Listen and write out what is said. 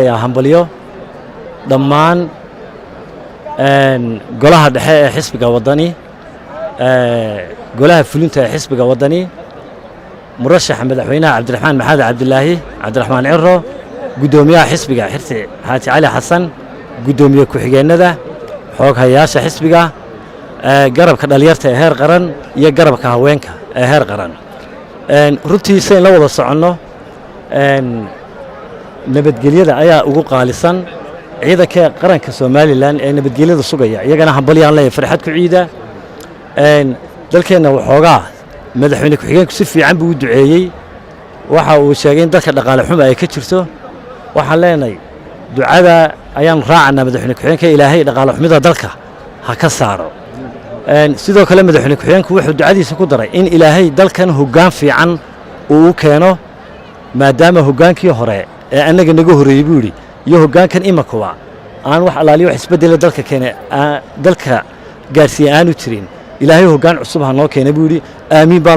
يا همبليو ضمان قولها دحية حسب وطني قولها فلونتا حسب وطني مرشح مدحوينه عبد الرحمن محمد عبد الرحمن عرو قدوميها حسبك حرتي هاتي علي حسن قدوميه كحجينده xoog hayaasha xisbiga garabka dhalinyarta ee heer qaran iyo garabka haweenka ee heer qaran runtiisa in la wada socono nabadgelyada ayaa ugu qaalisan ciidanka qaranka Soomaaliland ee nabadgelyada sugaya iyagana hambaliyaan leeyahay farxad ku ciida dalkeena waxoogaa madaxweyne ku xigeenku si fiican buu u duceeyay waxa uu sheegay in dadka dhaqaale xumo ay ka jirto waxaan leenahay ducada ayaan raacnaa madaxweyne ku xigeenka ilaahay dhaqaale xumida dalka ha ka saaro sidoo kale madaxweyne ku xigeenku wuxuu ducadiisa ku daray in ilaahay dalkan hoggaan fiican uu u keeno maadaama hoggaankii hore ee anaga naga horeeyay buu yiri iyo hoggaankan imakuwa aan wax alaaliyo wax isbedel dalka keenay dalka gaarsiin aanu jirin ilaahay hoggaan cusub ha noo keenay buu yiri aamiin baa